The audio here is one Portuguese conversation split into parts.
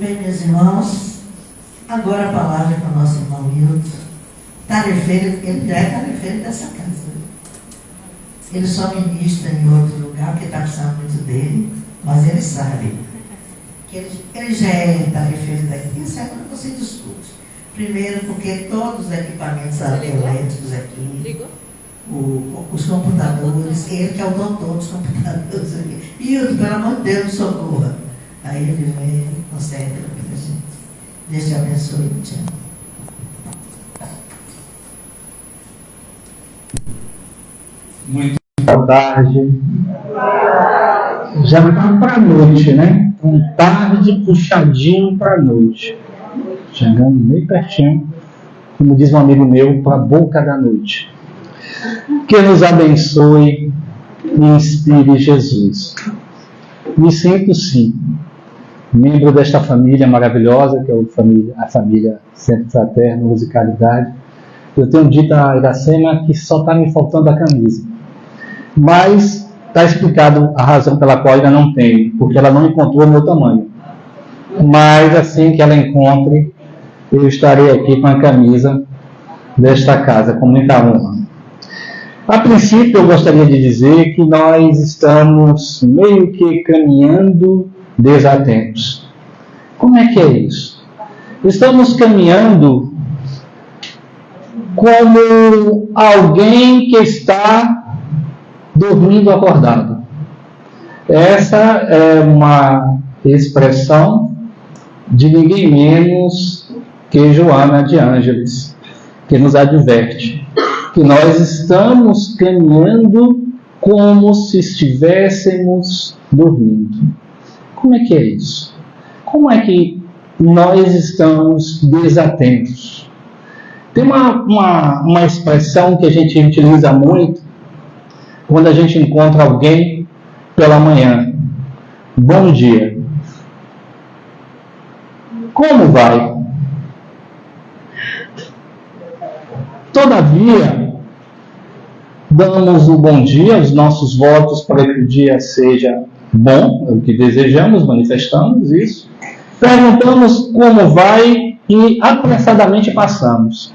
Bem, meus irmãos, agora a palavra para o nosso irmão Hilton. Tarefeiro, ele já é tarefeiro dessa casa. Ele só ministra em outro lugar, porque está precisando muito dele, mas ele sabe que ele já é tarefeiro daqui. Isso é quando você discute. Primeiro, porque todos os equipamentos elétricos aqui, os computadores, ele que é o doutor dos computadores aqui. Hilton, pelo amor de Deus, me socorra. Aí ele vem, consegue para a gente. Deus te abençoe, te amo. Muito boa tarde. Já está para a noite, né? Então, tarde, puxadinho para a noite. Chegando meio pertinho, como diz um amigo meu, para a boca da noite. Que nos abençoe e inspire Jesus. Me sinto, sim, membro desta família maravilhosa, que é a família Centro Fraterno Musicalidade. Eu tenho dito a Iracema que só está me faltando a camisa. Mas está explicado a razão pela qual ainda não tenho, porque ela não encontrou o meu tamanho. Mas assim que ela encontre, eu estarei aqui com a camisa desta casa, com muita honra. A princípio, eu gostaria de dizer que nós estamos meio que caminhando desatentos. Como é que é isso? Estamos caminhando como alguém que está dormindo acordado. Essa é uma expressão de ninguém menos que Joana de Ângeles, que nos adverte que nós estamos caminhando como se estivéssemos dormindo. Como é que é isso? Como é que nós estamos desatentos? Tem uma expressão que a gente utiliza muito quando a gente encontra alguém pela manhã. Bom dia. Como vai? Todavia, damos o bom dia, os nossos votos para que o dia seja bom, é o que desejamos, manifestamos isso. Perguntamos como vai e apressadamente passamos.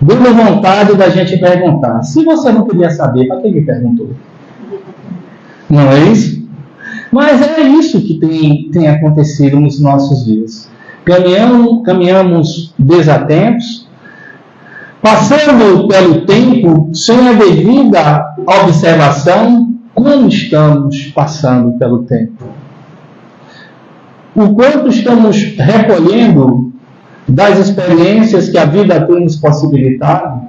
Deu vontade da gente perguntar. Se você não queria saber, para que me perguntou? Não é isso? Mas é isso que tem acontecido nos nossos dias. Caminhamos desatentos, passando pelo tempo sem a devida observação, como estamos passando pelo tempo? O quanto estamos recolhendo das experiências que a vida tem nos possibilitado,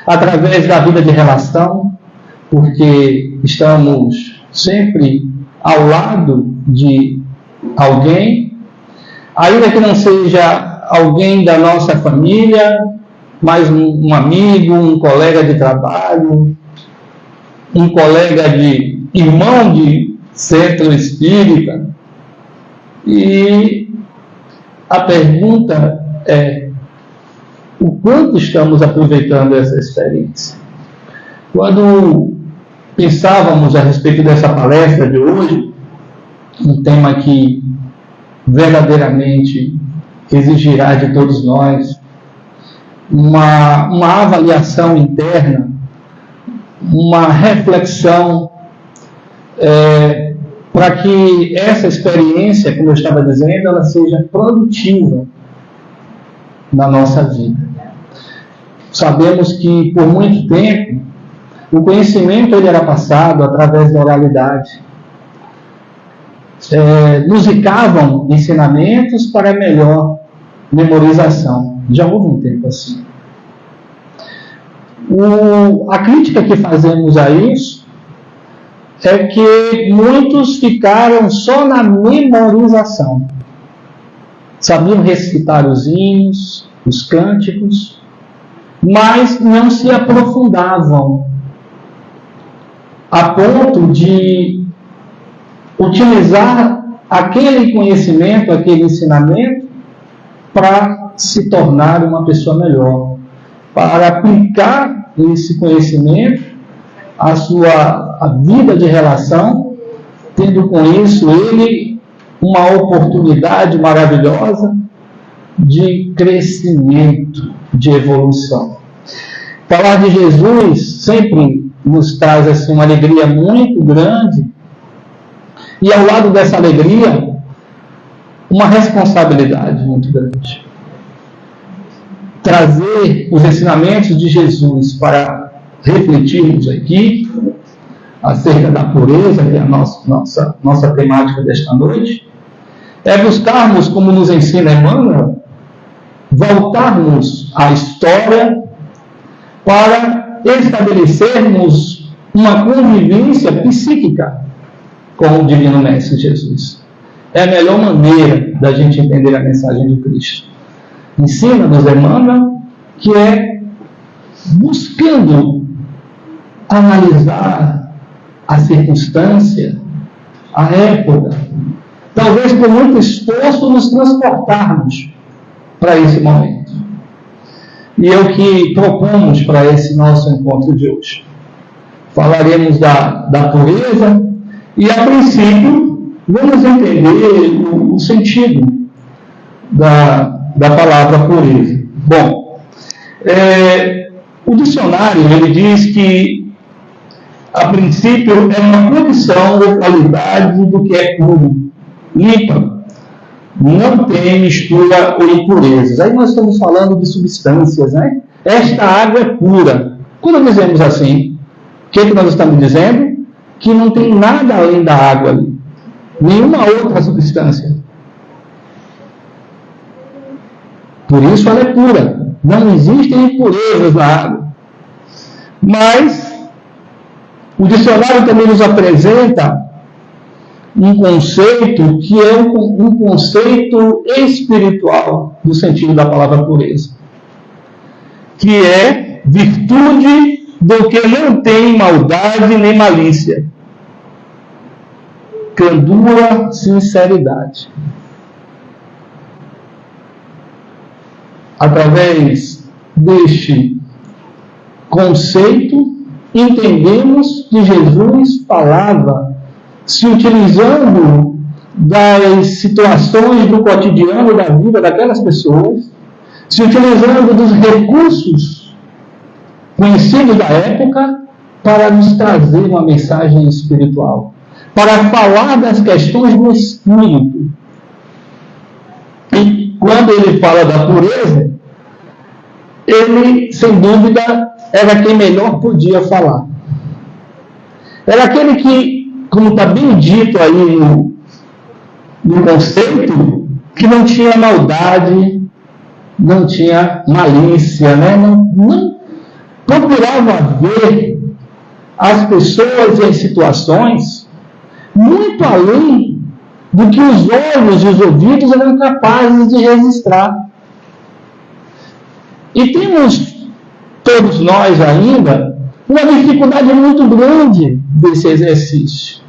através da vida de relação, porque estamos sempre ao lado de alguém, ainda que não seja alguém da nossa família, mas um amigo, um colega de trabalho, um colega de irmão de centro espírita. E a pergunta é: o quanto estamos aproveitando essa experiência? Quando pensávamos a respeito dessa palestra de hoje, um tema que verdadeiramente exigirá de todos nós uma avaliação interna, uma reflexão, para que essa experiência, como eu estava dizendo, ela seja produtiva na nossa vida. Sabemos que, por muito tempo, o conhecimento ele era passado através da oralidade. Musicavam ensinamentos para melhor memorização. Já houve um tempo assim. A crítica que fazemos a isso é que muitos ficaram só na memorização. Sabiam recitar os hinos, os cânticos, mas não se aprofundavam a ponto de utilizar aquele conhecimento, aquele ensinamento, para se tornar uma pessoa melhor, para aplicar esse conhecimento à sua vida de relação, tendo com isso ele uma oportunidade maravilhosa de crescimento, de evolução. Falar de Jesus sempre nos traz assim, uma alegria muito grande, e ao lado dessa alegria, uma responsabilidade muito grande. Trazer os ensinamentos de Jesus para refletirmos aqui acerca da pureza, que é a nossa temática desta noite, é buscarmos, como nos ensina Emmanuel, voltarmos à história para estabelecermos uma convivência psíquica com o Divino Mestre Jesus. É a melhor maneira da gente entender a mensagem de Cristo. Ensina-nos Emmanuel que é buscando analisar a circunstância, a época, talvez com muito esforço nos transportarmos para esse momento. E é o que propomos para esse nosso encontro de hoje. Falaremos da pureza e, a princípio, vamos entender o sentido da palavra pureza. Bom, o dicionário ele diz que, a princípio, é uma condição ou qualidade do que é puro, limpa, não tem mistura ou impurezas. Aí nós estamos falando de substâncias, né? Esta água é pura. Quando dizemos assim, o que nós estamos dizendo? Que não tem nada além da água ali, nenhuma outra substância. Por isso ela é pura. Não existem impurezas na água. Mas o dicionário também nos apresenta um conceito que é um conceito espiritual, no sentido da palavra pureza, que é virtude do que não tem maldade nem malícia, candura, sinceridade. Através deste conceito, entendemos que Jesus falava se utilizando das situações do cotidiano da vida daquelas pessoas, se utilizando dos recursos conhecidos da época para nos trazer uma mensagem espiritual, para falar das questões do espírito. E quando ele fala da pureza, ele, sem dúvida, era quem melhor podia falar. Era aquele que, como está bem dito aí no conceito, que não tinha maldade, não tinha malícia, né? não procurava ver as pessoas e as situações muito além do que os olhos e os ouvidos eram capazes de registrar. E temos, todos nós ainda, uma dificuldade muito grande desse exercício,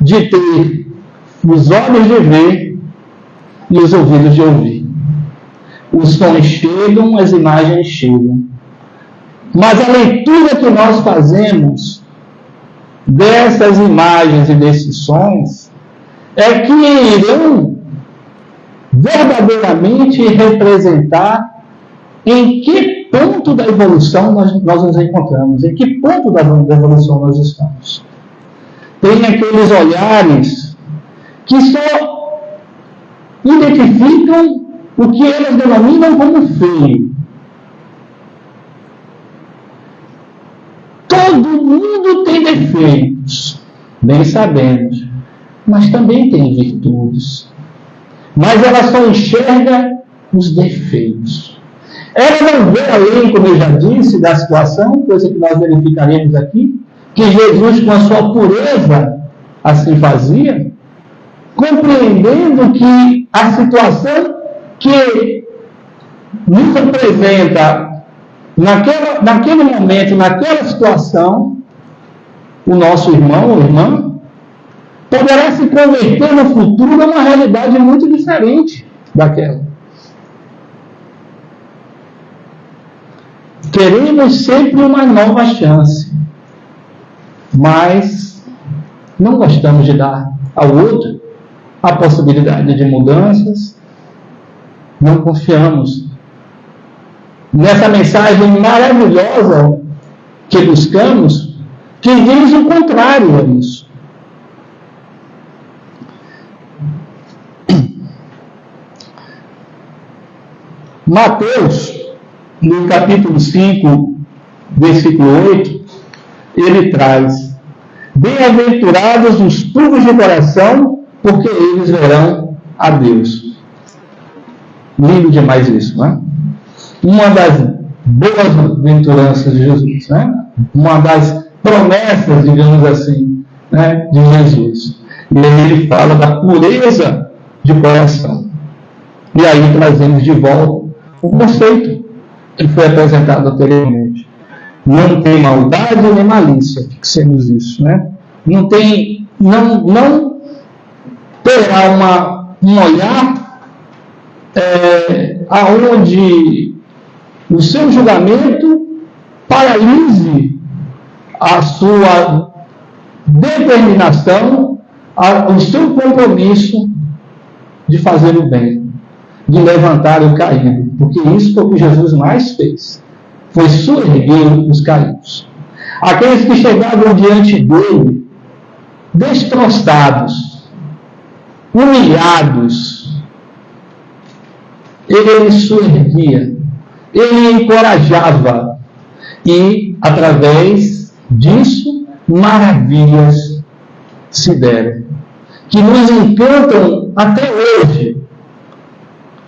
de ter os olhos de ver e os ouvidos de ouvir. Os sons chegam, as imagens chegam. Mas a leitura que nós fazemos dessas imagens e desses sons é que irão verdadeiramente representar em que ponto da evolução nós nos encontramos, em que ponto da evolução nós estamos. Tem aqueles olhares que só identificam o que eles denominam como feio. Todo mundo tem defeitos, bem sabemos, mas também tem virtudes. Mas ela só enxerga os defeitos. Ela não vê além, como eu já disse, da situação, coisa que nós verificaremos aqui, que Jesus, com a sua pureza, assim fazia, compreendendo que a situação que nos apresenta naquele momento, naquela situação, o nosso irmão ou irmã, poderá se converter no futuro a uma realidade muito diferente daquela. Queremos sempre uma nova chance, mas não gostamos de dar ao outro a possibilidade de mudanças. Não confiamos nessa mensagem maravilhosa que buscamos, que diz o contrário a isso. Mateus, no capítulo 5, versículo 8, ele traz: bem-aventurados os puros de coração, porque eles verão a Deus. Lindo demais isso, não é? Uma das boas aventuranças de Jesus, né? Uma das promessas, digamos assim, né, de Jesus. E aí ele fala da pureza de coração. E aí trazemos de volta o conceito que foi apresentado anteriormente. Não tem maldade nem malícia, fixemos isso, né? Não terá um olhar aonde o seu julgamento paralise a sua determinação, o seu compromisso de fazer o bem, de levantar o caído, porque isso foi o que Jesus mais fez, foi soerguer os caídos. Aqueles que chegavam diante dele, destroçados, humilhados, ele soerguia, ele encorajava, e através disso, maravilhas se deram, que nos encantam até hoje,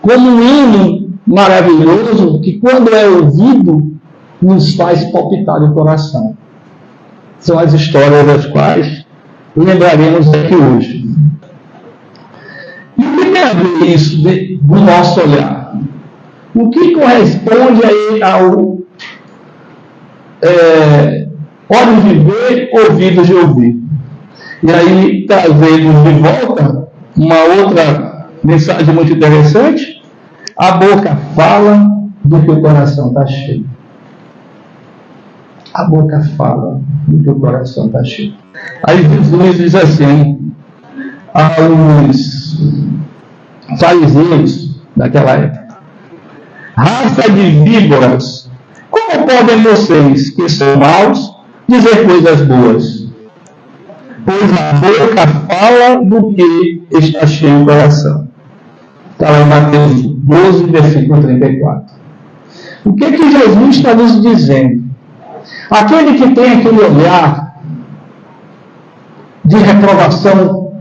como um hino maravilhoso que, quando é ouvido, nos faz palpitar o coração. São as histórias das quais lembraremos aqui hoje. E o que tem a ver isso do nosso olhar? O que corresponde ao olhos de ver, ouvidos de ouvir? E aí trazemos de volta uma outra mensagem muito interessante. A boca fala do que o coração está cheio. A boca fala do que o coração está cheio. Aí Jesus diz assim aos fariseus daquela época: raça de víboras, como podem vocês, que são maus, dizer coisas boas? Pois a boca fala do que está cheio o coração. Está lá em Mateus 12, versículo 34. O que Jesus está nos dizendo? Aquele que tem aquele olhar de reprovação,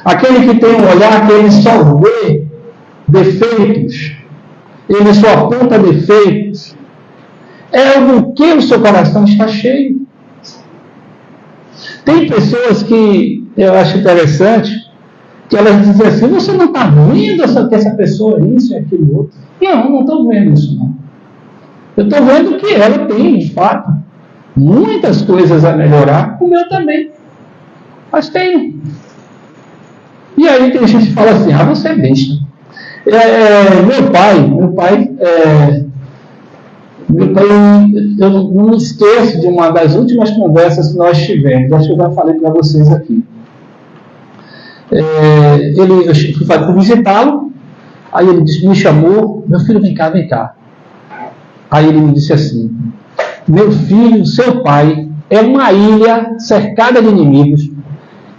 aquele que tem um olhar que ele só vê defeitos, ele só aponta defeitos, é do que o seu coração está cheio. Tem pessoas que eu acho interessante, que elas dizem assim: você não está vendo que essa pessoa é isso e aquilo outro? Não estou vendo isso não. Eu estou vendo que ela tem, de fato, muitas coisas a melhorar, o meu também. Mas tem. E aí tem gente que fala assim: você é besta. Meu pai, eu não me esqueço de uma das últimas conversas que nós tivemos. Acho que eu já falei para vocês aqui. Eu fui visitá-lo, aí ele me chamou: meu filho, vem cá. Aí ele me disse assim: meu filho, seu pai é uma ilha cercada de inimigos.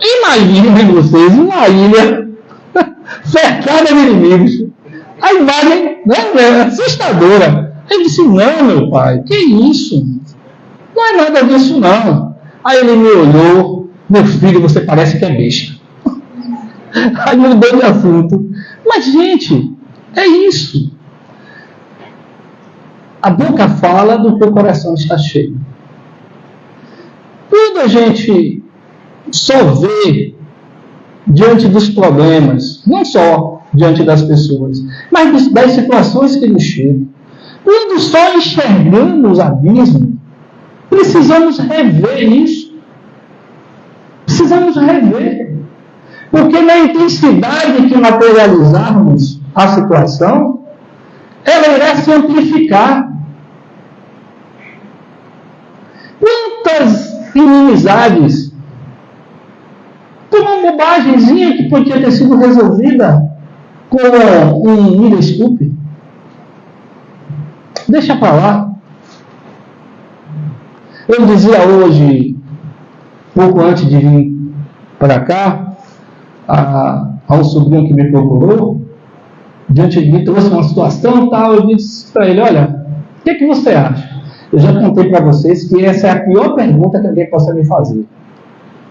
Imaginem vocês, uma ilha cercada de inimigos. A imagem, né, é assustadora. Ele disse: não, meu pai, que isso? Não é nada disso não. Aí ele me olhou: meu filho, você parece que é besta. Aí mudou de assunto. Mas, gente, é isso. A boca fala do que o coração está cheio. Quando a gente só vê diante dos problemas, não só diante das pessoas, mas das situações que nos chegam, quando só enxergamos o abismo, precisamos rever isso. Precisamos rever. Porque na intensidade que materializarmos a situação, ela irá se amplificar. Quantas inimizades por uma bobagemzinha que podia ter sido resolvida com um desculpe. Deixa para lá. Eu dizia hoje, pouco antes de vir para cá, a um sobrinho que me procurou, diante de mim, trouxe uma situação e tal, eu disse para ele, olha, o que você acha? Eu já contei para vocês que essa é a pior pergunta que alguém possa me fazer.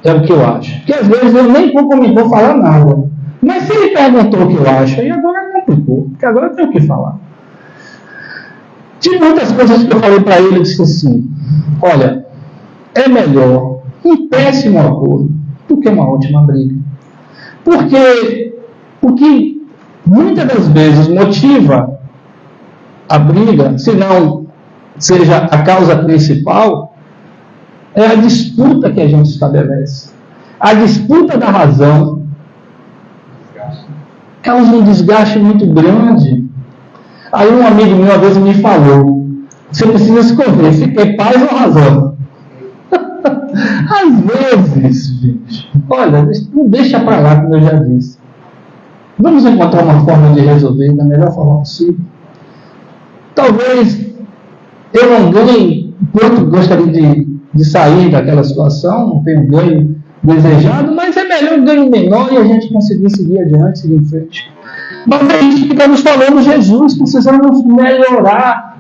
É o que eu acho. Porque às vezes eu nem vou falar nada. Mas se ele perguntou o que eu acho, aí agora complicou, porque agora eu tenho o que falar. De muitas coisas que eu falei para ele, eu disse assim, olha, é melhor um péssimo acordo do que uma ótima briga. Porque o que muitas das vezes motiva a briga, se não seja a causa principal, é a disputa que a gente estabelece. A disputa da razão causa um desgaste muito grande. Aí um amigo meu uma vez me falou, você precisa escolher, se é paz ou razão. Às vezes, gente, olha, não deixa para lá, como eu já disse. Vamos encontrar uma forma de resolver da melhor forma possível. Talvez eu não ganhe quanto gostaria de sair daquela situação, não tenho ganho desejado, mas é melhor um ganho menor e a gente conseguir seguir adiante, seguir em frente. Mas a gente fica nos falando Jesus, precisamos melhorar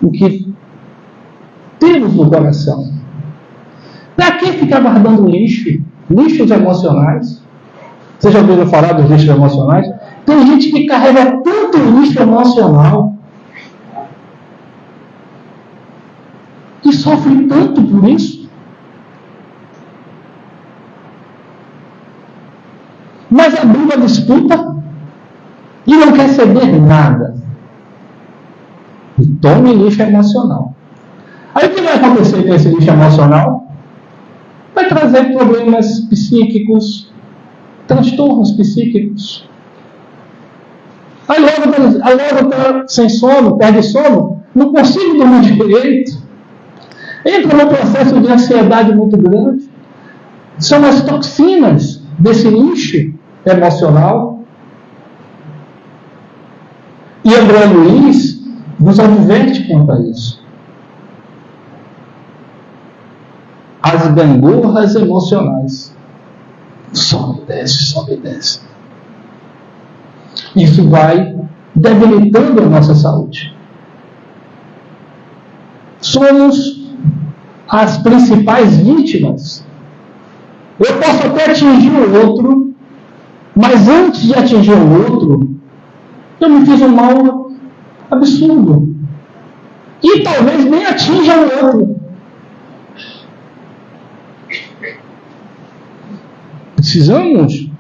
o que temos no coração. Para que ficar guardando lixos emocionais? Vocês já ouviram falar dos lixos emocionais? Tem gente que carrega tanto lixo emocional e sofre tanto por isso. Mas abriu a disputa e não quer ceder nada. E tome lixo emocional. Aí o que vai acontecer com esse lixo emocional? Vai trazer problemas psíquicos, transtornos psíquicos. Aí logo está sem sono, perde sono, não consigo dormir direito. Entra num processo de ansiedade muito grande. São as toxinas desse lixo emocional. E André Luiz nos adverte quanto a isso. As gangorras emocionais. Sobe e desce, sobe e desce. Isso vai debilitando a nossa saúde. Somos as principais vítimas. Eu posso até atingir o outro, mas antes de atingir o outro, eu me fiz um mal absurdo. E talvez nem atinja o outro. Precisamos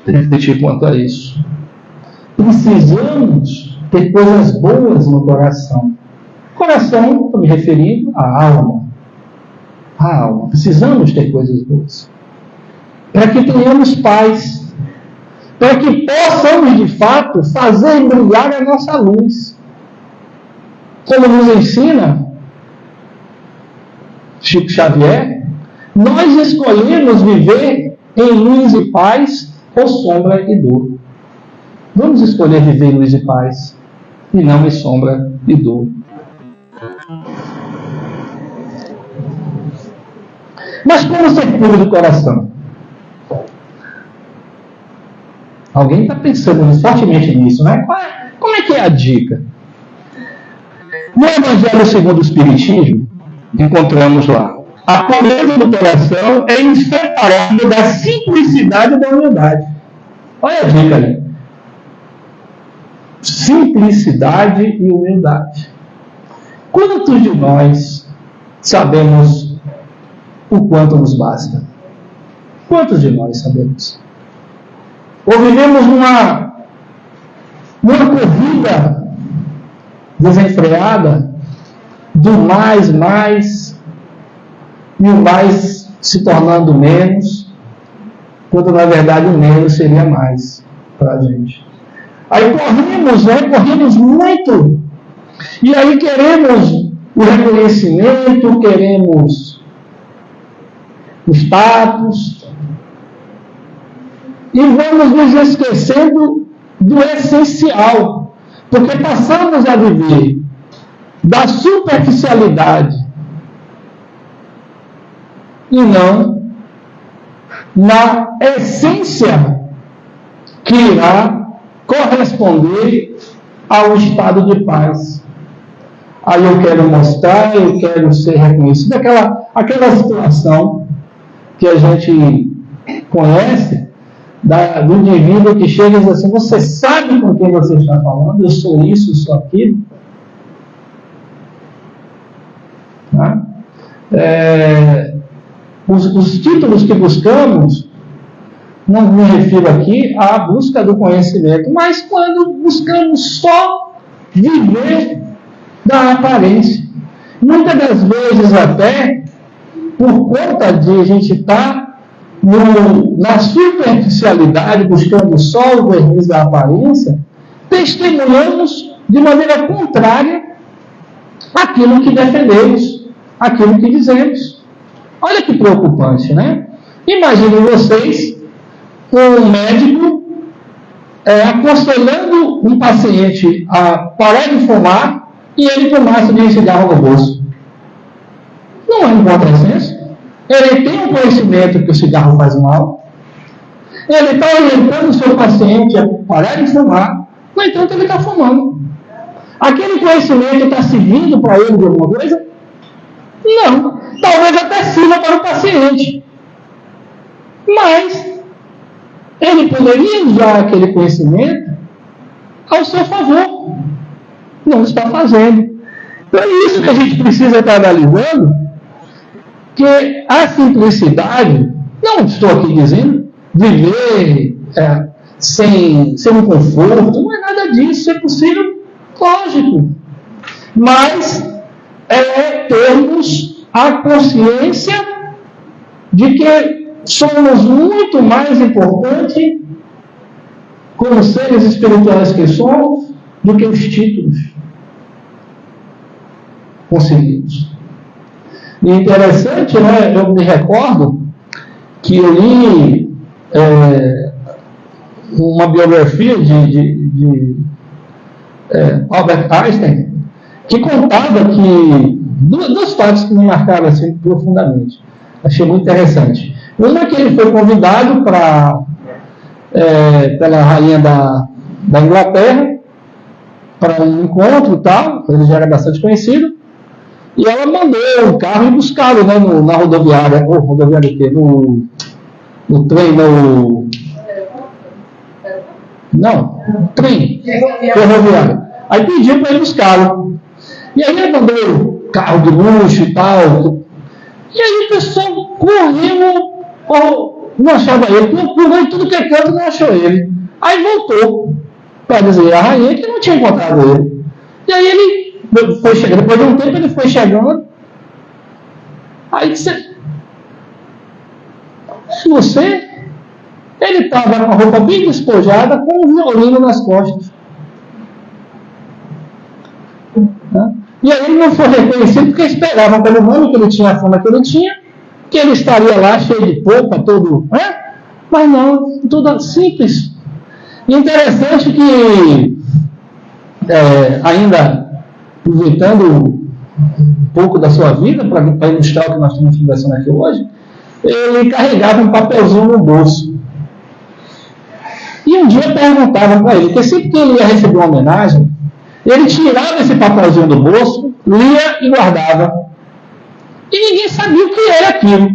refletir quanto a isso. Precisamos ter coisas boas no coração. Coração, estou me referindo à alma. A alma. Precisamos ter coisas boas. Para que tenhamos paz. Para que possamos, de fato, fazer brilhar a nossa luz. Como nos ensina Chico Xavier, nós escolhemos viver em luz e paz ou sombra e dor. Vamos escolher viver em luz e paz e não em sombra e dor. Mas como ser puro do coração? Alguém está pensando fortemente nisso, né? Como é que é a dica? No Evangelho segundo o Espiritismo, encontramos lá: a pureza do coração é inseparável da simplicidade e da humildade. Olha a dica ali. Simplicidade e humildade. Quantos de nós sabemos o quanto nos basta? Quantos de nós sabemos? Ou vivemos numa corrida desenfreada do mais, e o mais se tornando menos, quando na verdade o menos seria mais para a gente. Aí corremos muito, e aí queremos o reconhecimento, queremos status, e vamos nos esquecendo do essencial, porque passamos a viver da superficialidade e não na essência que irá corresponder ao estado de paz. Aí eu quero mostrar, eu quero ser reconhecido. Aquela situação que a gente conhece do indivíduo que chega e diz assim: você sabe com quem você está falando? Eu sou isso, eu sou aquilo. Tá? Os títulos que buscamos, não me refiro aqui à busca do conhecimento, mas quando buscamos só viver da aparência. Muitas das vezes até, por conta de a gente estar na superficialidade, buscando só o verniz da aparência, testemunhamos de maneira contrária aquilo que defendemos, aquilo que dizemos. Olha que preocupante, né? Imaginem vocês um médico aconselhando um paciente a parar de fumar e ele fumasse de cigarro no bolso. Não é um contrassenso. Ele tem um conhecimento que o cigarro faz mal. Ele está orientando o seu paciente a parar de fumar. No entanto, ele está fumando. Aquele conhecimento está servindo para ele de alguma coisa? Não. Talvez até sirva para o paciente. Mas ele poderia usar aquele conhecimento ao seu favor. Não está fazendo. Então é isso que a gente precisa estar analisando, que a simplicidade, não estou aqui dizendo viver sem um conforto, não é nada disso, é possível, lógico. Mas termos a consciência de que somos muito mais importantes, como seres espirituais que somos, do que os títulos conseguidos. E interessante, né? Eu me recordo que eu li uma biografia de Albert Einstein, que contava que dois fatos que me marcaram assim profundamente. Achei muito interessante. Uma é que ele foi convidado pela rainha da Inglaterra para um encontro e tal, ele já era bastante conhecido, e ela mandou um carro e buscá-lo, né, na rodoviária, rodoviária o quê? No trem, trem ferroviário. Aí pediu para ele buscá-lo. E aí ele mandou carro de luxo e tal. E aí o pessoal correu, não achava ele, procurou em tudo que é canto, não achou ele. Aí voltou para dizer a rainha que não tinha encontrado ele. E aí ele foi chegando, depois de um tempo ele foi chegando. Aí disse: ele estava com a roupa bem despojada, com um violino nas costas. E aí ele não foi reconhecido porque esperavam pelo nome que ele tinha, a fama que ele tinha, que ele estaria lá cheio de polpa, todo. Mas não, tudo simples. E interessante que, ainda aproveitando um pouco da sua vida, para ilustrar o que nós estamos conversando aqui hoje, ele carregava um papelzinho no bolso. E um dia perguntavam para ele, porque sempre que ele ia receber uma homenagem, ele tirava esse papelzinho do bolso, lia e guardava. E ninguém sabia o que era aquilo.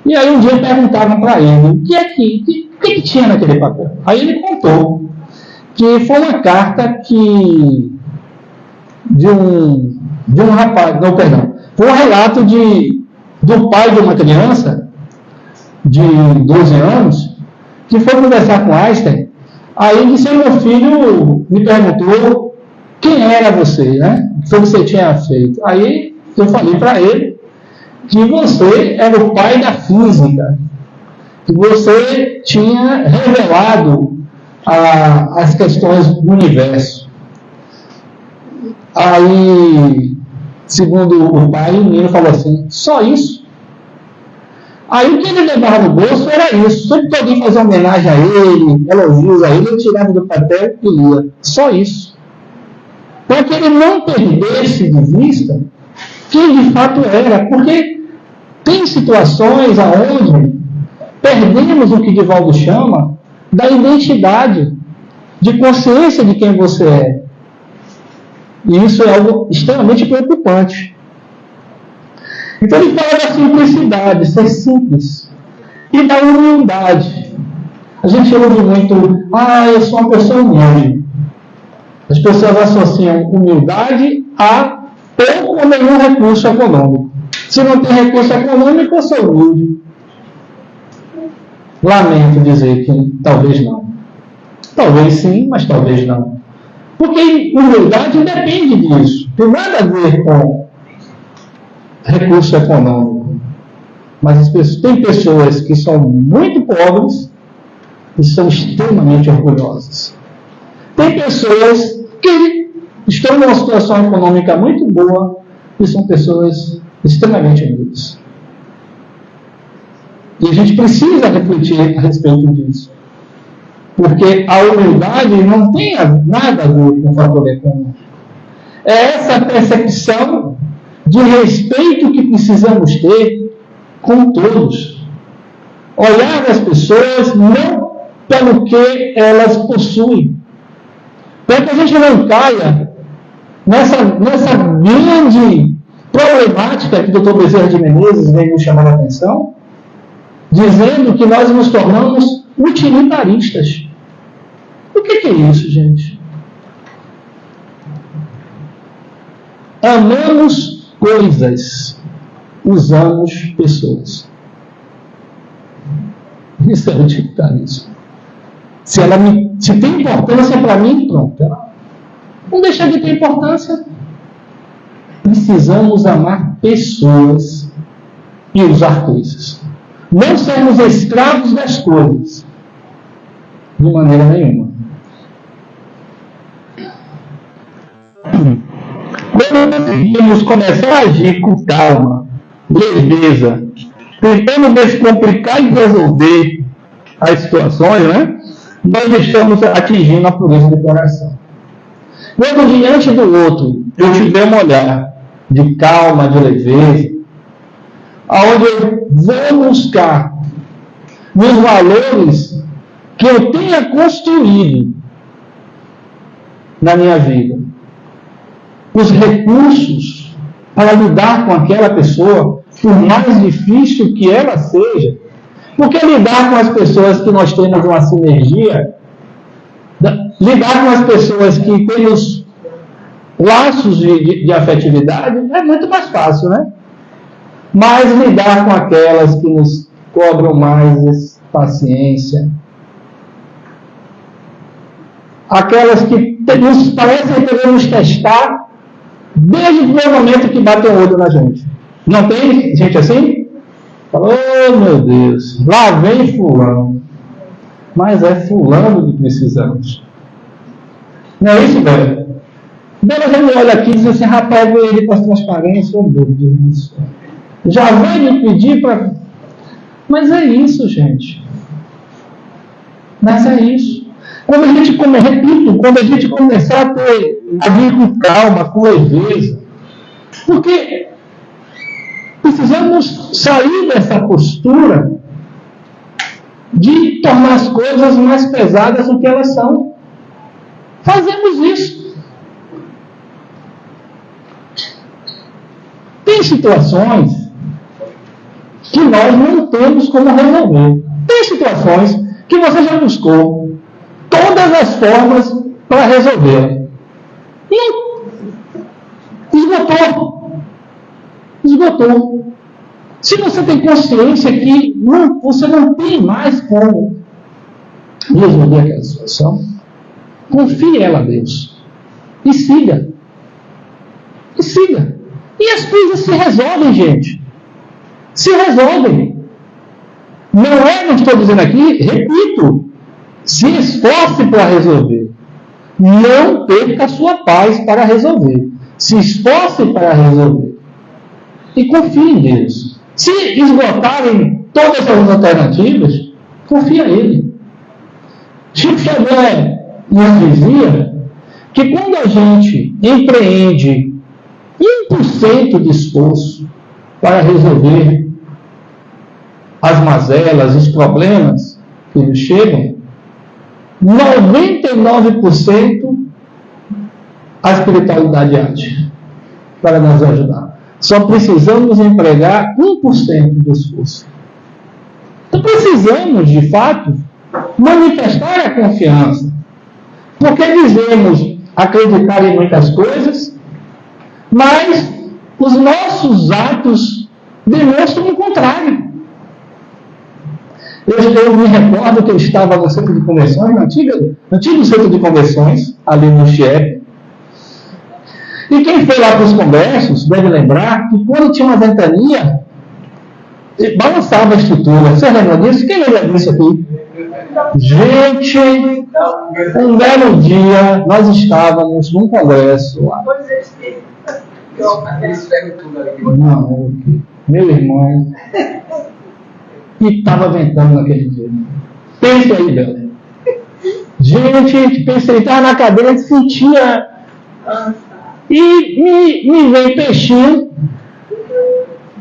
E aí um dia perguntavam para ele, o que tinha naquele papel? Aí ele contou que foi uma carta de um rapaz, não, perdão, foi um relato do pai de uma criança de 12 anos, que foi conversar com Einstein. Aí ele disse: meu filho me perguntou quem era você, né? O que você tinha feito. Aí eu falei para ele que você era o pai da física, que você tinha revelado as questões do universo. Aí, segundo o pai, o menino falou assim: só isso? Aí o que ele levava no bolso era isso. Sempre que alguém fazia homenagem a ele, elogios a ele tirava do papel e lia. Só isso. Para que ele não perdesse de vista quem de fato era. Porque tem situações onde perdemos o que Divaldo chama da identidade, de consciência de quem você é. E isso é algo extremamente preocupante. Então ele fala da simplicidade, ser simples. E da humildade. A gente ouve muito, eu sou uma pessoa humilde. As pessoas associam humildade a pouco ou nenhum recurso econômico. Se não tem recurso econômico, eu sou humilde. Lamento dizer que talvez não. Talvez sim, mas talvez não. Porque humildade depende disso. Tem nada a ver com recurso econômico. Mas tem pessoas que são muito pobres e são extremamente orgulhosas. Tem pessoas que estão numa situação econômica muito boa e são pessoas extremamente humildes. E a gente precisa refletir a respeito disso. Porque a humildade não tem nada a ver com o fator econômico. É essa percepção de respeito que precisamos ter com todos. Olhar as pessoas não pelo que elas possuem. Para que a gente não caia nessa grande problemática que o Dr. Bezerra de Menezes vem nos chamar a atenção, dizendo que nós nos tornamos utilitaristas. O que é isso, gente? Amamos coisas, usamos pessoas. Isso é utilitarismo. Se tem importância para mim, pronto. Ela não deixa de ter importância. Precisamos amar pessoas e usar coisas. Não sermos escravos das coisas. De maneira nenhuma. Quando conseguimos começar a agir com calma, leveza, tentando descomplicar e resolver as situações, né? Nós estamos atingindo a pureza do coração. Quando diante do outro eu tiver um olhar de calma, de leveza, aonde eu vou buscar nos valores que eu tenha construído na minha vida, os recursos para lidar com aquela pessoa, por mais difícil que ela seja, porque lidar com as pessoas que nós temos uma sinergia, lidar com as pessoas que temos laços de afetividade, é muito mais fácil, né? Mas lidar com aquelas que nos cobram mais paciência, aquelas que nos parecem querer nos testar desde o primeiro momento que batem o olho na gente. Não tem gente assim? Fala, oh meu Deus, lá vem fulano. Mas é fulano que precisamos. Não é isso, velho? Dela já me olha aqui e diz assim, rapaz, vou ele com as transparências, oh meu Deus. Já vai me pedir para... Mas é isso, gente. Mas é isso. Quando a gente começar a vir com calma, com leveza, porque precisamos sair dessa postura de tornar as coisas mais pesadas do que elas são. Fazemos isso. Tem situações que nós não temos como resolver. Tem situações que você já buscou todas as formas para resolver. E esgotou. Se você tem consciência que você não tem mais como resolver aquela situação, confie ela a Deus. E siga. E as coisas se resolvem, gente. Se resolvem. Não estou dizendo aqui, repito, se esforce para resolver. Não perca a sua paz para resolver. Se esforce para resolver. E confie em Deus. Se esgotarem todas as alternativas, confia nele. Chico Xavier nos dizia que quando a gente empreende 1% de esforço para resolver as mazelas, os problemas que nos chegam, 99% a espiritualidade age para nos ajudar. Só precisamos empregar 1% do esforço. Então precisamos, de fato, manifestar a confiança. Porque dizemos acreditar em muitas coisas, mas os nossos atos demonstram o contrário. Eu me recordo que eu estava no centro de convenções, no antigo centro de convenções, ali no Chiep. E quem foi lá para os congressos deve lembrar que quando tinha uma ventania, balançava a estrutura. Você lembra disso? Quem lembra disso aqui? Gente, um belo dia, nós estávamos num congresso lá. Não, meu irmão. E estava ventando naquele dia. Pensa aí, Bela. Gente, pensei, estava na cadeira e sentia. E me veio peixinho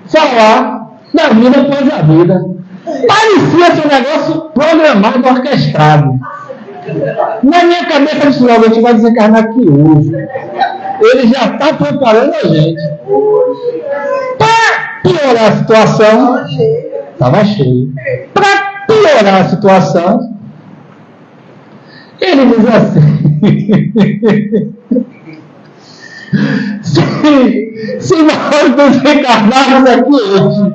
falar da vida após a vida. Parecia ser um negócio programado, orquestrado. Na minha cabeça, disse logo, a gente vai desencarnar aqui hoje. Ele já está preparando a gente. Para piorar a situação, estava cheio. Para piorar a situação, ele diz assim: se nós desencarnarmos aqui hoje,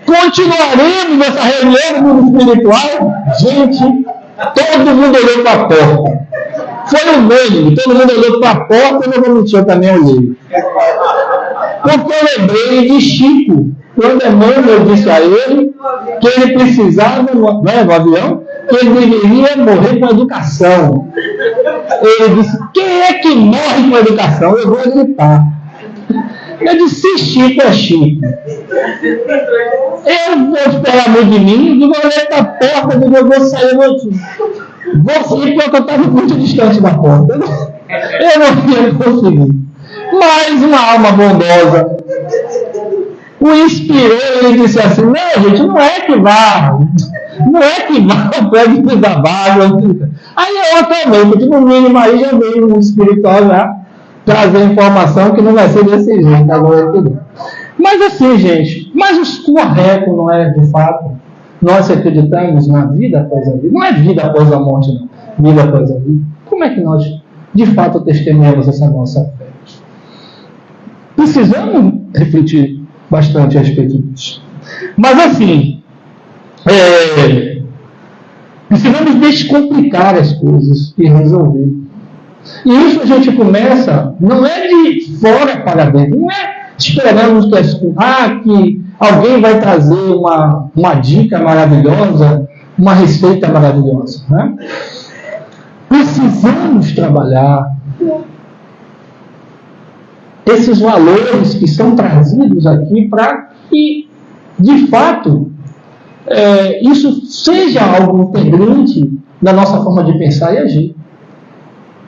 continuaremos nessa reunião do mundo espiritual? Gente, todo mundo olhou para a porta. Foi unânime, todo mundo olhou para a porta e eu também olhei. Porque eu lembrei de Chico, quando Emmanuel disse a ele que ele precisava, no avião, que ele deveria morrer com educação. Ele disse: quem é que morre com educação? Eu vou gritar. Eu disse: Chico é Chico. Eu vou esperar muito de mim, eu vou olhar para a porta, eu vou sair, vou sair porque eu estava muito distante da porta. Eu não ia conseguir. Mas uma alma bondosa o inspirou e ele disse assim: não, gente, não é que vá o prédio da vaga. Aí eu atualmente, no mínimo, aí já veio um espiritual já trazer informação que não vai ser desse jeito agora tudo. Mas assim, gente, mas o correto não é, de fato, nós acreditamos na vida após a vida. Não é vida após a morte, não. Vida após a vida. Como é que nós, de fato, testemunhamos essa nossa fé? Precisamos refletir bastante a respeito disso. Mas assim, precisamos descomplicar as coisas e resolver. E isso a gente começa, não é de fora para dentro, não é esperando que alguém vai trazer uma dica maravilhosa, uma receita maravilhosa. Né? Precisamos trabalhar esses valores que são trazidos aqui para que, de fato, isso seja algo integrante da nossa forma de pensar e agir.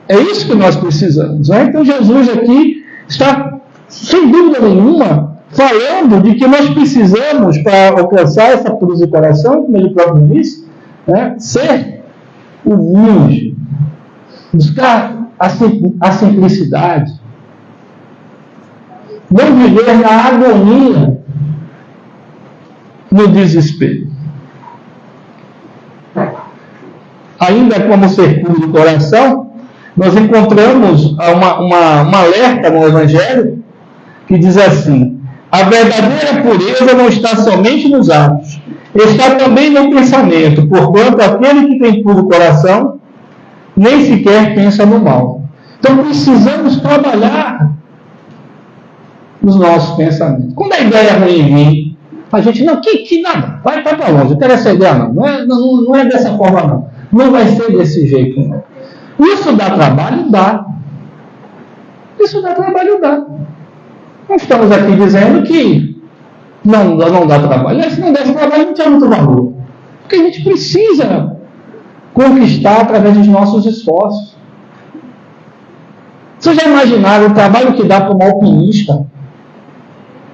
É isso que nós precisamos. Né? Então, Jesus aqui está, sem dúvida nenhuma, falando de que nós precisamos, para alcançar essa pureza de coração, como ele próprio disse, né? Ser humilde, buscar a simplicidade, não viver na agonia, no desespero. Ainda como ser puro de coração, nós encontramos uma alerta no Evangelho que diz assim: a verdadeira pureza não está somente nos atos, está também no pensamento, porquanto aquele que tem puro coração nem sequer pensa no mal. Então precisamos trabalhar os nossos pensamentos. Quando a ideia ruim vir, a gente não, que nada, vai para longe, não quero essa ideia não é dessa forma não vai ser desse jeito não. Isso dá trabalho? Dá. Isso dá trabalho? Dá. Não estamos aqui dizendo que não dá trabalho. Se não desse trabalho, não tinha muito valor. Porque a gente precisa conquistar através dos nossos esforços. Vocês já imaginaram o trabalho que dá para um alpinista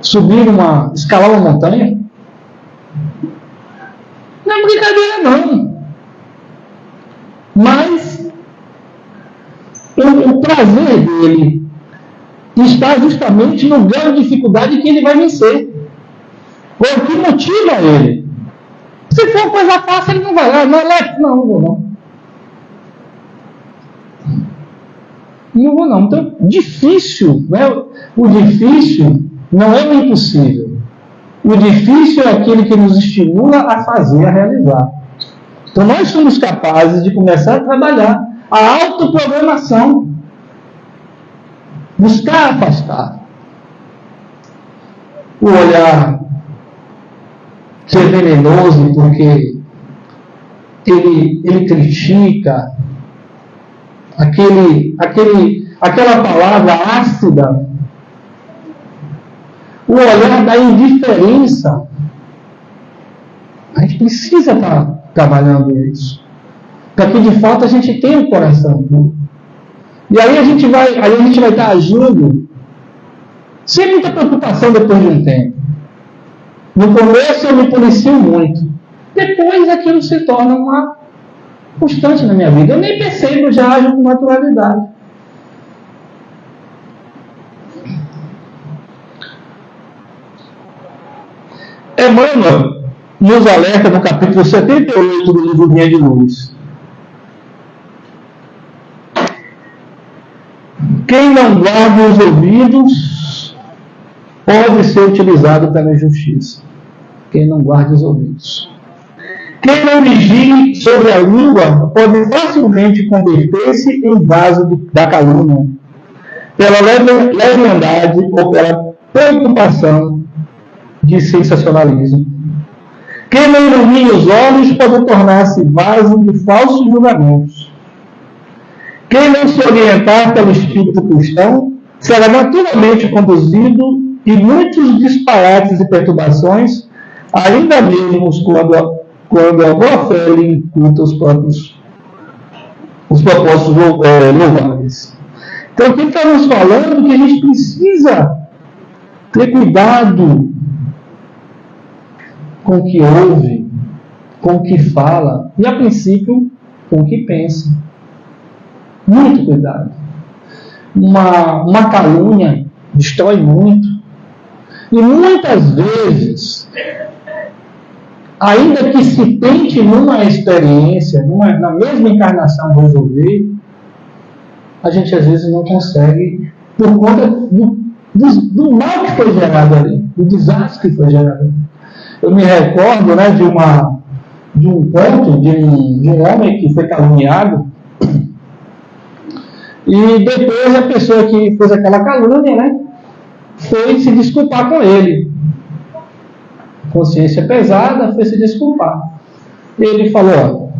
escalar uma montanha? Não é brincadeira, não. Mas o prazer dele está justamente no grau de dificuldade que ele vai vencer. O que motiva ele. Se for coisa fácil, ele não vai lá. Não vou não. Não vou não. Então, difícil, né? O difícil não é o impossível. O difícil é aquele que nos estimula a fazer, a realizar. Então, nós somos capazes de começar a trabalhar a autoprogramação. Buscar afastar. O olhar ser venenoso porque ele critica aquela palavra ácida. O olhar da indiferença. A gente precisa estar trabalhando isso. Para que de fato a gente tenha o coração puro. E aí a gente vai estar agindo sem muita preocupação depois de um tempo. No começo eu me policio muito. Depois aquilo se torna uma constante na minha vida. Eu nem percebo, eu já ajo com naturalidade. Emmanuel nos alerta no capítulo 78 do livro Guia de Luz. Quem não guarda os ouvidos pode ser utilizado pela injustiça. Quem não guarda os ouvidos. Quem não vigie sobre a língua pode facilmente converter-se em vaso da calúnia, pela leviandade ou pela preocupação de sensacionalismo. Quem não ilumina os olhos pode tornar-se vaso de falsos julgamentos. Quem não se orientar pelo espírito cristão será naturalmente conduzido em muitos disparates e perturbações, ainda mesmo quando a boa fé lhe inculta os propósitos louváveis. Então, aqui estamos falando que a gente precisa ter cuidado com o que ouve, com o que fala e, a princípio, com o que pensa. Muito cuidado. Uma calúnia destrói muito. E muitas vezes, ainda que se tente numa experiência, na mesma encarnação resolver, a gente às vezes não consegue por conta do mal que foi gerado ali, do desastre que foi gerado ali. Eu me recordo, né, de um conto de um homem que foi caluniado. E depois a pessoa que fez aquela calúnia, né, foi se desculpar com ele. Consciência pesada, foi se desculpar. E ele falou,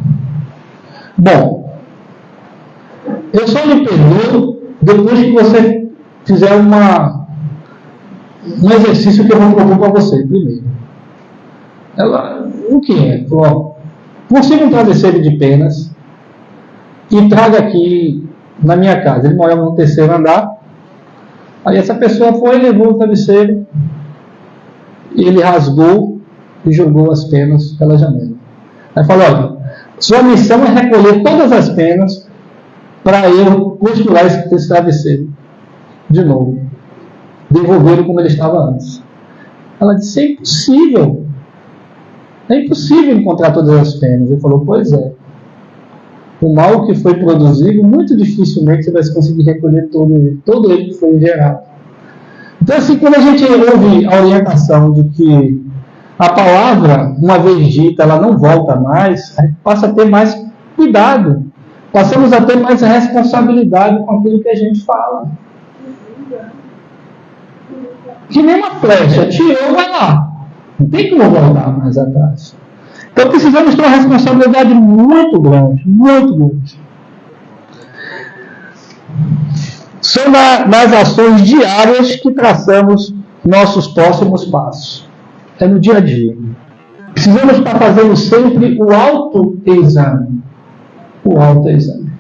bom, eu só lhe perdoo depois que você fizer um exercício que eu vou propor para você primeiro. Ela, o que é? Falou, consiga um travesseiro de penas e traga aqui na minha casa. Ele morava no 3º andar. Aí essa pessoa foi e levou o travesseiro. E ele rasgou e jogou as penas pela janela. Aí falou, olha, sua missão é recolher todas as penas para eu costurar esse travesseiro de novo. Devolvê-lo como ele estava antes. Ela disse, é impossível. É impossível encontrar todas as penas. Ele falou, pois é. O mal que foi produzido, muito dificilmente você vai conseguir recolher todo ele que foi gerado. Então, assim, quando a gente ouve a orientação de que a palavra, uma vez dita, ela não volta mais, a gente passa a ter mais cuidado. Passamos a ter mais responsabilidade com aquilo que a gente fala. Que nem uma flecha, tirou, vai lá. Não tem como voltar mais atrás. Então precisamos ter uma responsabilidade muito grande, muito grande. São nas ações diárias que traçamos nossos próximos passos. É no dia a dia. Precisamos estar fazendo sempre o autoexame. O autoexame.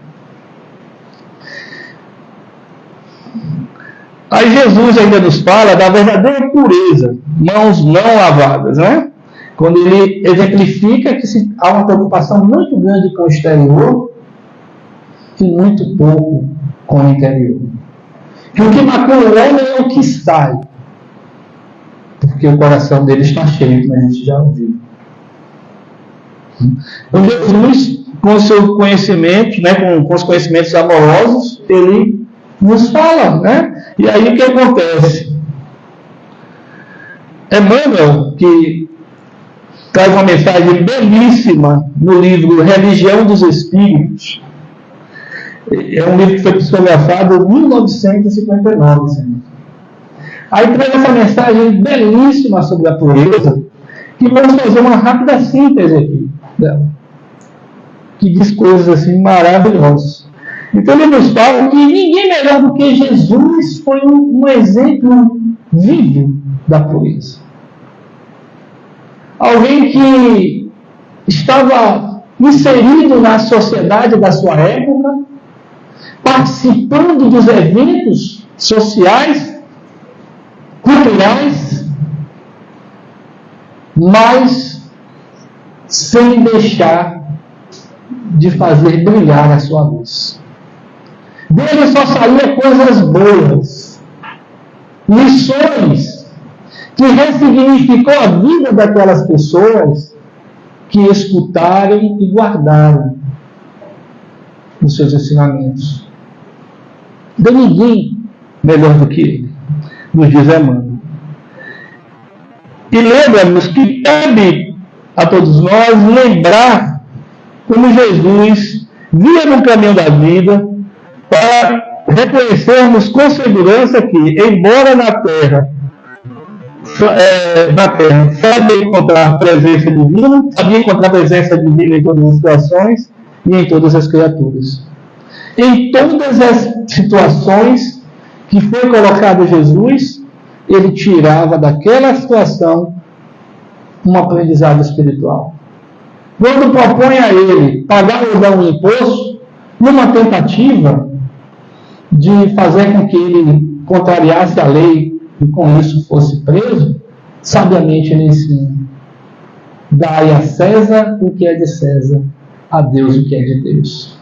Aí Jesus ainda nos fala da verdadeira pureza, mãos não lavadas, né? Quando ele exemplifica que há uma preocupação muito grande com o exterior e muito pouco com o interior. Que o que macula o homem é o que sai, porque o coração dele está cheio, como a gente já ouviu. Então Jesus, com o seu conhecimento, né, com os conhecimentos amorosos, ele nos fala, né? E aí o que acontece? Emmanuel, que traz uma mensagem belíssima no livro Religião dos Espíritos, é um livro que foi psicografado em 1959. Aí traz essa mensagem belíssima sobre a pureza, que vamos fazer uma rápida síntese aqui dela, que diz coisas assim maravilhosas. Então ele nos fala que ninguém melhor do que Jesus foi um exemplo vivo da pureza. Alguém que estava inserido na sociedade da sua época, participando dos eventos sociais, culturais, mas sem deixar de fazer brilhar a sua luz. Dele só saía coisas boas, lições que ressignificou a vida daquelas pessoas que escutaram e guardaram os seus ensinamentos. De ninguém melhor do que ele, nos diz Emmanuel. E lembra-nos que cabe a todos nós lembrar como Jesus via no caminho da vida, para reconhecermos com segurança que, embora na Terra sabia encontrar presença divina, sabia encontrar presença divina em todas as situações e em todas as criaturas. Em todas as situações que foi colocado Jesus, ele tirava daquela situação um aprendizado espiritual. Quando propõe a ele pagar ou não um imposto, numa tentativa de fazer com que ele contrariasse a lei e com isso fosse preso, sabiamente ele ensina: dai a César o que é de César, a Deus o que é de Deus.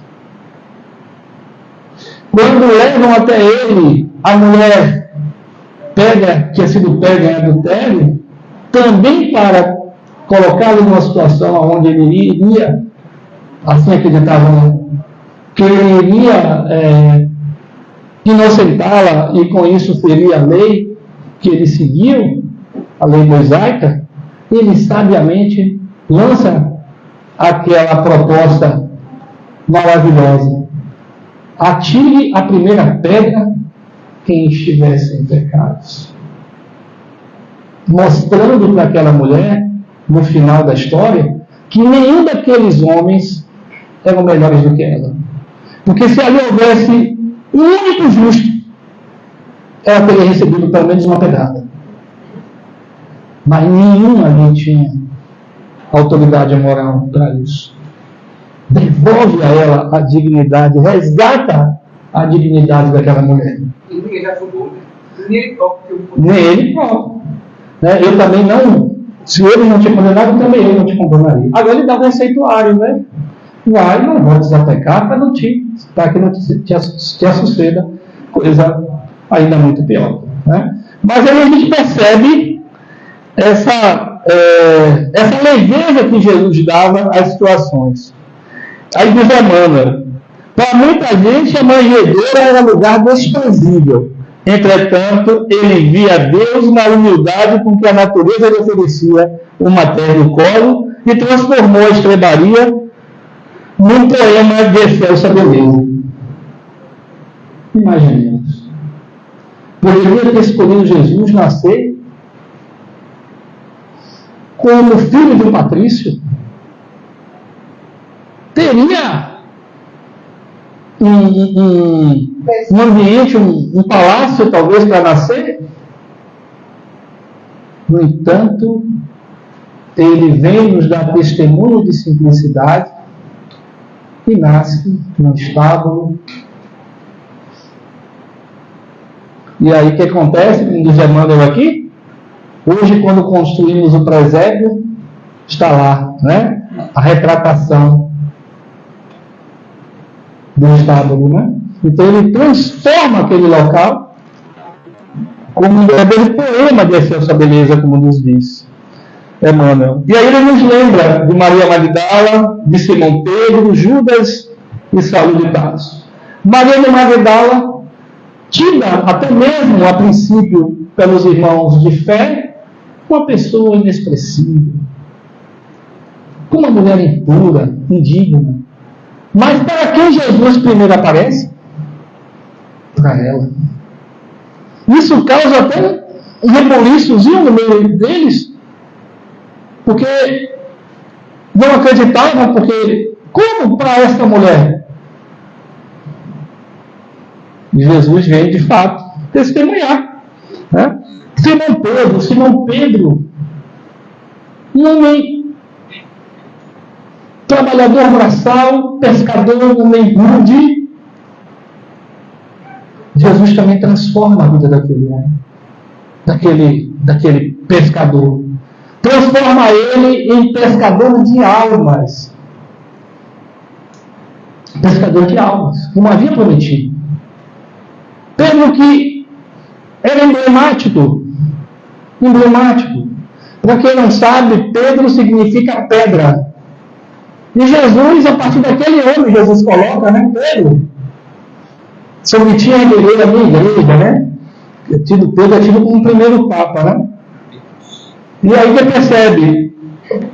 Quando levam até ele a mulher que tinha sido pega em adultério, também para colocá-lo numa situação onde ele iria, assim acreditavam, que ele iria inocentá-la e com isso ferir a lei que ele seguiu, a lei mosaica, ele sabiamente lança aquela proposta maravilhosa: atire a primeira pedra quem estiver sem pecados. Mostrando para aquela mulher, no final da história, que nenhum daqueles homens eram melhores do que ela. Porque se ali houvesse um único justo, ela teria recebido pelo menos uma pedrada. Mas nenhum ali tinha autoridade moral para isso. Devolve a ela a dignidade, resgata a dignidade daquela mulher. E ninguém já afundou, nem ele próprio. Nem ele próprio. Eu também não. Se ele não te condenaram, também eu não te condenaria. Agora ele dá um receituário, né? Vai, não vou desapecar para que não te suceda coisa ainda muito pior. Né? Mas aí a gente percebe essa leveza que Jesus dava às situações. Aí diz Emmanuel: para muita gente a manjedoura era lugar desprezível. Entretanto, ele via Deus na humildade com que a natureza lhe oferecia uma terra e o colo e transformou a estrebaria num poema de excelsa beleza. Imaginemos. Poderia ter escolhido Jesus nascer como filho de um patrício? Teria um ambiente, um palácio talvez para nascer? No entanto, ele vem nos dar testemunho de simplicidade e nasce num estábulo. E aí o que acontece, como diz Emmanuel aqui? Hoje, quando construímos o presépio, está lá, né? A retratação do estábulo, né? Então ele transforma aquele local como um verdadeiro poema de excelsa beleza, como nos diz Emmanuel. E aí ele nos lembra de Maria Magdala, de Simão Pedro, Judas e Saulo de Tarso. Maria de Magdala, tida até mesmo a princípio pelos irmãos de fé, uma pessoa inexpressiva, uma mulher impura, indigna. Mas para quem Jesus primeiro aparece? Para ela. Isso causa até um rebuliçozinho no meio deles, porque não acreditavam, porque como para esta mulher? E Jesus vem de fato testemunhar, né? Simão Pedro, um homem trabalhador braçal, pescador, um homem rude. Jesus também transforma a vida daquele homem, daquele pescador. Transforma ele em pescador de almas. Pescador de almas, como havia prometido. Pedro que era emblemático. Para quem não sabe, Pedro significa pedra. E Jesus, a partir daquele homem, Jesus coloca, né, Pedro, sobre tinha a igreja, né? Pedro é tido como o primeiro Papa, né? E aí você percebe,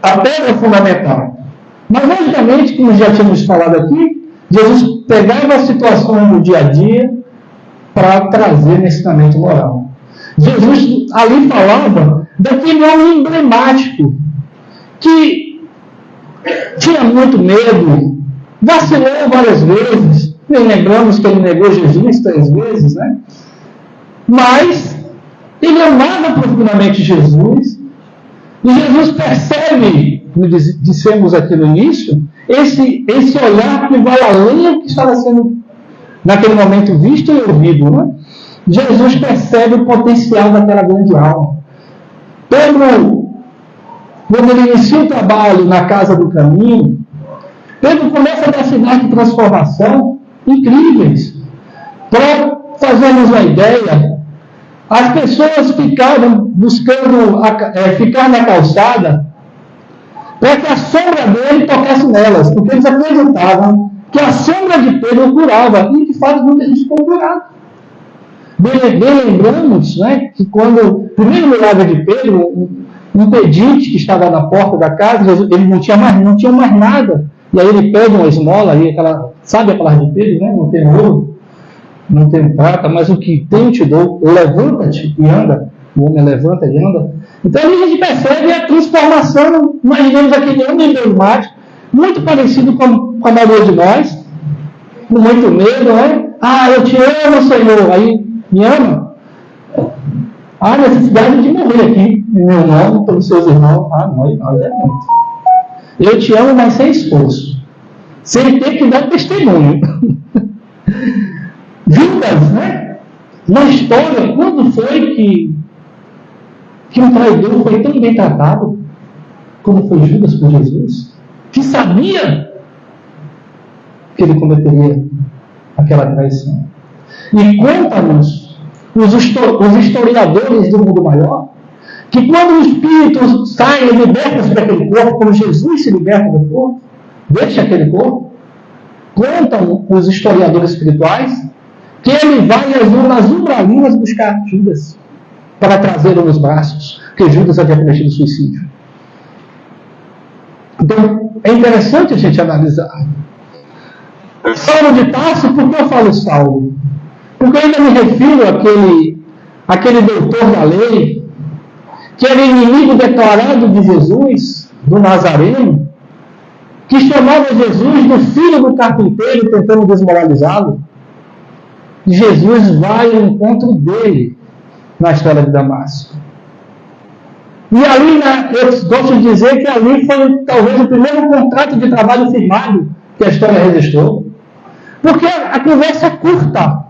a pedra é fundamental. Mas, logicamente, como já tínhamos falado aqui, Jesus pegava as situações do dia a dia para trazer nesse ensinamento moral. Jesus ali falava daquele homem emblemático, que tinha muito medo, vacilou várias vezes. Nem lembramos que ele negou Jesus 3 vezes, né? Mas ele amava profundamente Jesus. E Jesus percebe, como dissemos aqui no início, esse olhar que vai além do que estava sendo naquele momento visto e ouvido, né? Jesus percebe o potencial daquela grande alma. Pedro, quando ele inicia o trabalho na Casa do Caminho, Pedro começa a dar sinais de transformação incríveis. Para fazermos uma ideia, as pessoas ficavam buscando ficar na calçada para que a sombra dele tocasse nelas, porque eles acreditavam que a sombra de Pedro curava, e de fato muita gente ficou curada. Bem lembramos, né, que quando o primeiro milagre de Pedro, um pedinte que estava na porta da casa, ele não tinha mais nada, e aí ele pede uma esmola, aí sabe a palavra de Pedro, né? Não tem ouro, não tem prata, mas o que tem eu te dou, levanta-te e anda. O homem levanta e anda. Então a gente percebe a transformação, imaginemos aquele homem emblemático, muito parecido com a maioria de nós, com muito medo, né? Ah, eu te amo, Senhor, aí me ama. Há necessidade de morrer aqui, em meu nome, pelos seus irmãos. Ah, nós é muito. Eu te amo, mas sem esforço, sem ter que dar testemunho. Judas, né? Na história, quando foi que um traidor foi tão bem tratado como foi Judas por Jesus, que sabia que ele cometeria aquela traição? E conta-nos os historiadores do mundo maior que quando o espírito sai e liberta-se daquele corpo, como Jesus se liberta do corpo, deixa aquele corpo, contam os historiadores espirituais que ele vai nas umbralinas buscar Judas para trazê-lo nos braços, porque Judas havia cometido suicídio. Então, é interessante a gente analisar. Saulo de Tarso, por que eu falo Saulo? Porque eu ainda me refiro àquele doutor da lei, que era inimigo declarado de Jesus, do Nazareno, que chamava Jesus do filho do carpinteiro, tentando desmoralizá-lo. E Jesus vai ao encontro dele na história de Damasco. E ali, eu gosto de dizer que ali foi talvez o primeiro contrato de trabalho firmado que a história registrou. Porque a conversa é curta.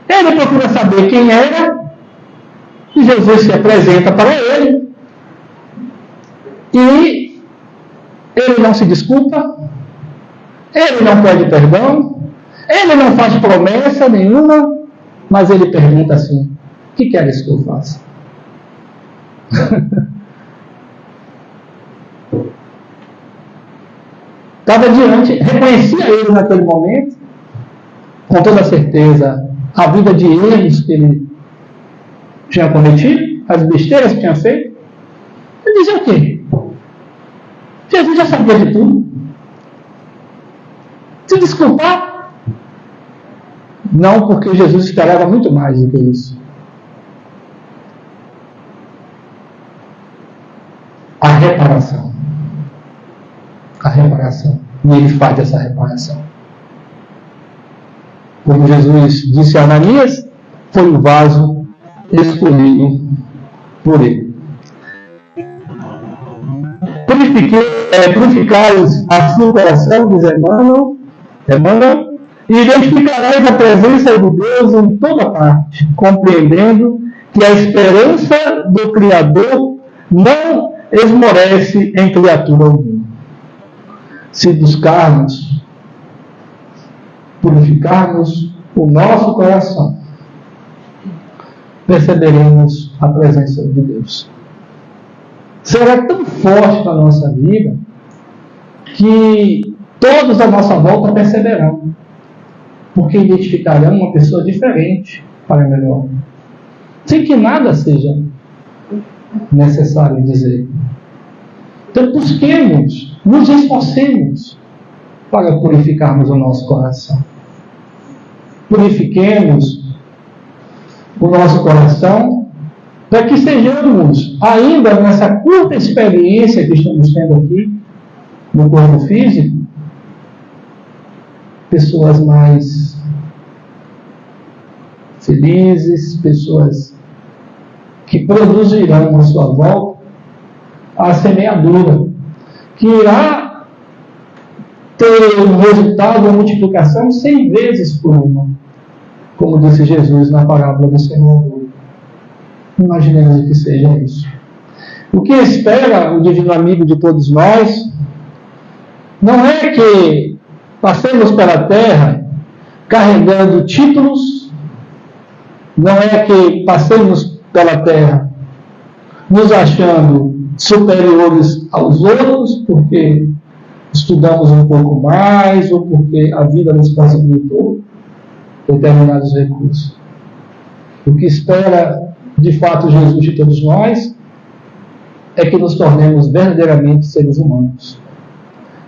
Ele procura saber quem era, e Jesus se apresenta para ele, e ele não se desculpa, ele não pede perdão, ele não faz promessa nenhuma, mas ele pergunta assim: o que queres que eu faça? Estava diante, reconhecia ele naquele momento, com toda certeza, a vida de erros que ele tinha cometido, as besteiras que tinha feito. Ele dizia o quê? Jesus já sabia de tudo. Se desculpar? Não, porque Jesus esperava muito mais do que isso. A reparação. A reparação. E ele faz essa reparação. Como Jesus disse a Ananias, foi o vaso escolhido por ele. Purificai-os a seu coração, diz Emmanuel, e identificarais a presença de Deus em toda parte, compreendendo que a esperança do Criador não esmorece em criatura alguma. Se buscarmos purificarmos o nosso coração, perceberemos a presença de Deus. Será tão forte na nossa vida que todos à nossa volta perceberão, porque identificarão uma pessoa diferente para melhor, sem que nada seja necessário dizer. Então busquemos, nos esforcemos para purificarmos o nosso coração. Purifiquemos o nosso coração para que sejamos, ainda nessa curta experiência que estamos tendo aqui, no corpo físico, pessoas mais felizes, pessoas que produzirão à sua volta a semeadura, que irá ter um resultado, uma multiplicação 100 vezes por uma, como disse Jesus na parábola do semeador. Imaginemos que seja isso. O que espera o divino amigo de todos nós não é que passemos pela terra carregando títulos, não é que passemos pela terra nos achando superiores aos outros porque estudamos um pouco mais ou porque a vida nos possibilitou determinados recursos. O que espera de fato Jesus de todos nós é que nos tornemos verdadeiramente seres humanos,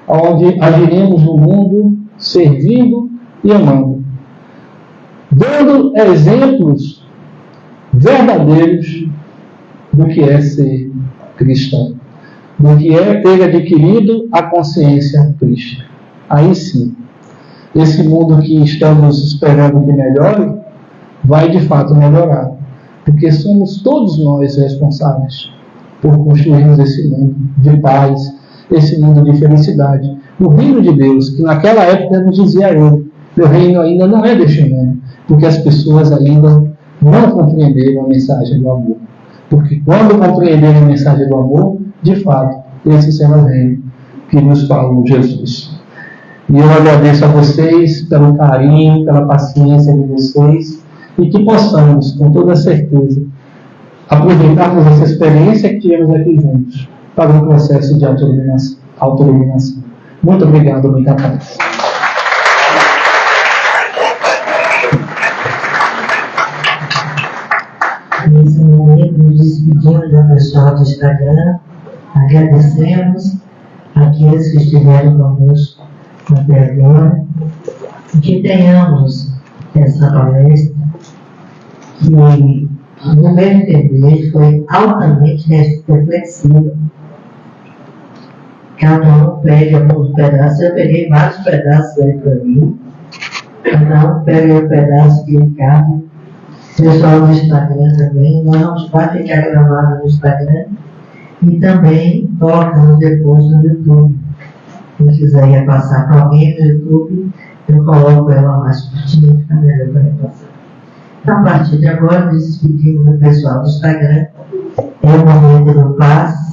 onde agiremos no mundo servindo e amando, dando exemplos verdadeiros do que é ser cristão, do que é ter adquirido a consciência crística. Aí sim, esse mundo que estamos esperando que melhore, vai de fato melhorar, porque somos todos nós responsáveis por construirmos esse mundo de paz, esse mundo de felicidade. O reino de Deus, que naquela época nos dizia eu, meu reino ainda não é deste mundo, porque as pessoas ainda não compreenderam a mensagem do amor. Porque quando compreenderem a mensagem do amor, de fato, esse será o reino que nos falou Jesus. E eu agradeço a vocês pelo carinho, pela paciência de vocês, e que possamos, com toda certeza, aproveitarmos essa experiência que tivemos aqui juntos para o processo de autoiluminação. Muito obrigado, muita paz. Nesse momento, nos despedimos do pessoal do Instagram, agradecemos aqueles que estiveram conosco até agora, e que tenhamos essa palestra que, no meu entender, foi altamente reflexiva. Cada um pega alguns pedaços, eu peguei vários pedaços aí para mim, cada um pega um pedaço que cabe, Pessoal do Instagram também, nós vai ficar gravado no Instagram e também colocamos depois no YouTube. Quem quiser repassar para alguém no YouTube, eu coloco ela mais curtinha, fica melhor para repassar. A partir de agora, nos despedimos do pessoal do Instagram. É o momento do passe.